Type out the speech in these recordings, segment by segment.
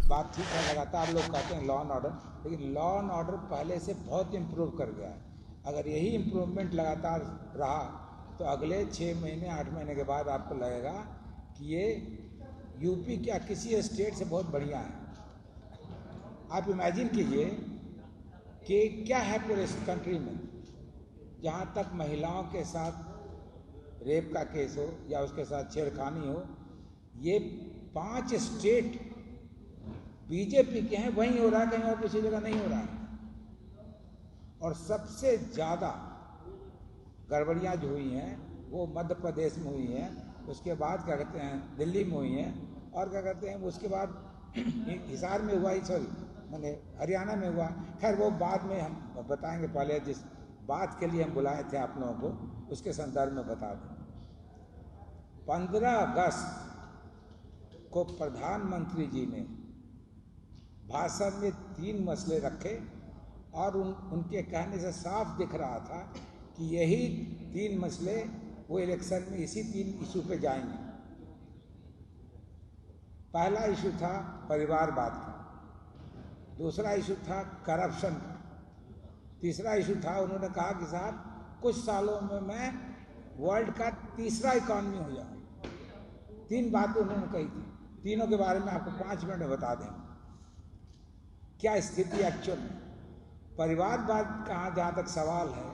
बात ठीक है, लगातार लोग कहते हैं लॉ एंड ऑर्डर, लेकिन लॉ एंड ऑर्डर पहले से बहुत इम्प्रूव कर गया है। अगर यही इम्प्रूवमेंट लगातार रहा तो अगले 6 महीने 8 महीने के बाद आपको लगेगा कि ये यूपी क्या किसी स्टेट से बहुत बढ़िया है। आप इमेजिन कीजिए कि क्या है पूरे इस कंट्री में, जहाँ तक महिलाओं के साथ रेप का केस हो या उसके साथ छेड़खानी हो, ये 5 स्टेट बीजेपी के हैं, वहीं हो रहा है, कहीं और दूसरी जगह नहीं हो रहा है। और सबसे ज़्यादा गड़बड़ियाँ जो हुई हैं वो मध्य प्रदेश में हुई हैं, उसके बाद क्या कहते हैं दिल्ली में हुई हैं, और क्या कहते हैं उसके बाद हिसार में हुआ, सॉरी मैंने हरियाणा में हुआ। खैर वो बाद में हम बताएंगे, पहले जिस बात के लिए हम बुलाए थे आप लोगों को उसके संदर्भ में बता दें। 15 अगस्त को प्रधानमंत्री जी ने भाषण में 3 मसले रखे और उनके कहने से साफ दिख रहा था कि यही 3 मसले वो इलेक्शन में इसी 3 इशू पे जाएंगे। पहला इशू था परिवारवाद का, दूसरा इशू था करप्शन का, तीसरा इशू था उन्होंने कहा कि साहब कुछ सालों में मैं वर्ल्ड का तीसरा इकॉनमी हो जाऊं। 3 बातें उन्होंने कही थी, तीनों के बारे में आपको 5 मिनट में बता दें क्या स्थिति एक्चुअल में। परिवारवाद का जहाँ तक सवाल है,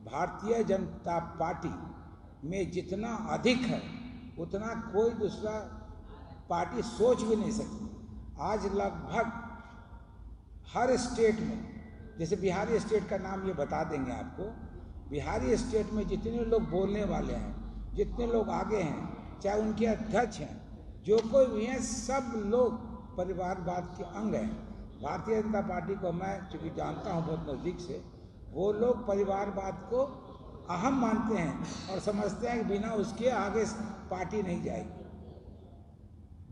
भारतीय जनता पार्टी में जितना अधिक है उतना कोई दूसरा पार्टी सोच भी नहीं सकती। आज लगभग हर स्टेट में, जैसे बिहारी स्टेट का नाम ये बता देंगे आपको, बिहारी स्टेट में जितने लोग बोलने वाले हैं, जितने लोग आगे हैं, चाहे उनके अध्यक्ष हैं, जो कोई भी हैं, सब लोग परिवारवाद के अंग हैं। भारतीय जनता पार्टी को मैं चूँकि जानता हूँ बहुत नज़दीक से, वो लोग परिवारवाद को अहम मानते हैं और समझते हैं कि बिना उसके आगे पार्टी नहीं जाएगी।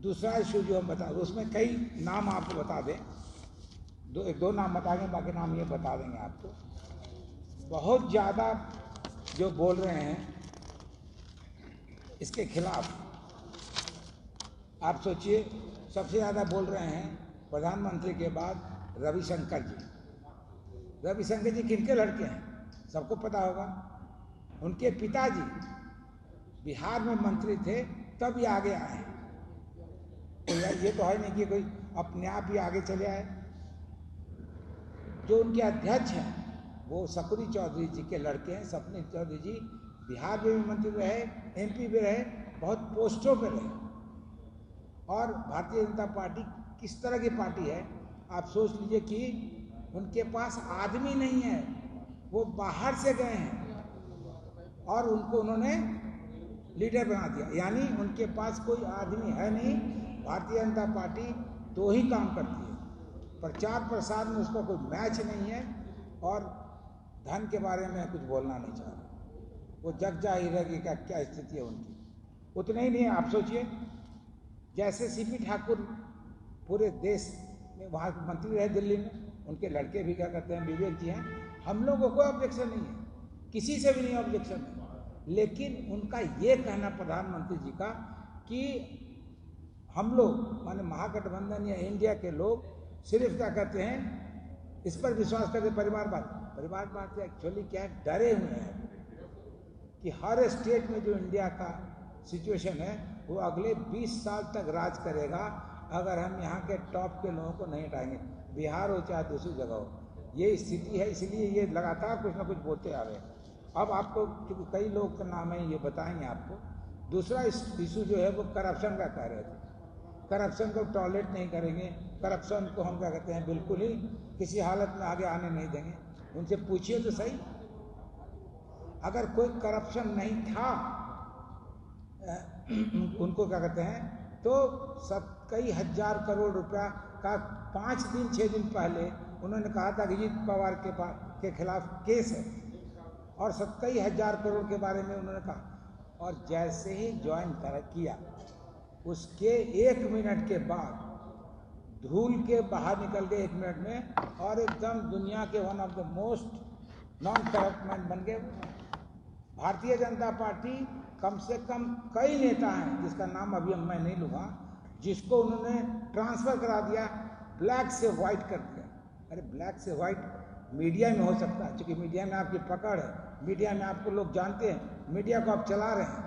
दूसरा इशू जो हम बता, उसमें कई नाम आपको बता दें, दो नाम बताएंगे, बाकी नाम ये बता देंगे आपको। बहुत ज़्यादा जो बोल रहे हैं इसके खिलाफ, आप सोचिए सबसे ज़्यादा बोल रहे हैं प्रधानमंत्री के बाद रविशंकर जी। रविशंकर जी किनके लड़के हैं सबको पता होगा। उनके पिताजी बिहार में मंत्री थे, तब ये आगे आए। तो ये तो है नहीं कि कोई अपने आप ही आगे चले आए। जो उनके अध्यक्ष हैं वो सकरी चौधरी जी के लड़के हैं। सपनी चौधरी जी बिहार में भी मंत्री रहे, MP भी रहे, बहुत पोस्टों पे रहे। और भारतीय जनता पार्टी किस तरह की पार्टी है, आप सोच लीजिए कि उनके पास आदमी नहीं है, वो बाहर से गए हैं और उनको उन्होंने लीडर बना दिया। यानी उनके पास कोई आदमी है नहीं। भारतीय जनता पार्टी 2 ही काम करती है, प्रचार प्रसार में उसका कोई मैच नहीं है और धन के बारे में कुछ बोलना नहीं चाह रहा। वो जग जाहिर है कि क्या स्थिति है उनकी। उतने ही नहीं, आप सोचिए जैसे CP ठाकुर पूरे देश में वहाँ मंत्री रहे दिल्ली में, उनके लड़के भी क्या कहते हैं विवेक जी हैं, हम लोगों को कोई ऑब्जेक्शन नहीं है, किसी से भी नहीं ऑब्जेक्शन है। लेकिन उनका ये कहना प्रधानमंत्री जी का कि हम लोग माने महागठबंधन या इंडिया के लोग सिर्फ क्या कहते हैं इस पर विश्वास करते, परिवारवाद एक्चुअली क्या है, डरे हुए हैं कि हर स्टेट में जो इंडिया का सिचुएशन है वो अगले 20 साल तक राज करेगा अगर हम यहाँ के टॉप के लोगों को नहीं हटाएंगे, बिहार हो चाहे दूसरी जगह हो। ये स्थिति है, इसलिए ये लगातार कुछ ना कुछ बोलते आ रहे हैं। अब आपको क्योंकि कई लोग का नाम है ये बताएंगे आपको। दूसरा इशू जो है वो करप्शन का कह रहे थे। करप्शन को टॉलरेट नहीं करेंगे, करप्शन को हम क्या कहते हैं बिल्कुल ही किसी हालत में आगे आने नहीं देंगे। उनसे पूछिए तो सही, अगर कोई करप्शन नहीं था उनको क्या कहते हैं तो कई हजार करोड़ रुपया का 5 दिन 6 दिन पहले उन्होंने कहा था कि अजीत पवार के खिलाफ केस है और 27,000 करोड़ के बारे में उन्होंने कहा। और जैसे ही ज्वाइन किया उसके 1 मिनट के बाद धूल के बाहर निकल गए 1 मिनट में और एकदम दुनिया के one of the most non corrupt man बन गए। भारतीय जनता पार्टी कम से कम कई नेता हैं जिसका नाम अभी मैं नहीं लूँगा, जिसको उन्होंने ट्रांसफर करा दिया, ब्लैक से व्हाइट कर दिया। अरे ब्लैक से व्हाइट मीडिया में हो सकता है, क्योंकि मीडिया में आपकी पकड़ है, मीडिया में आपको लोग जानते हैं, मीडिया को आप चला रहे हैं।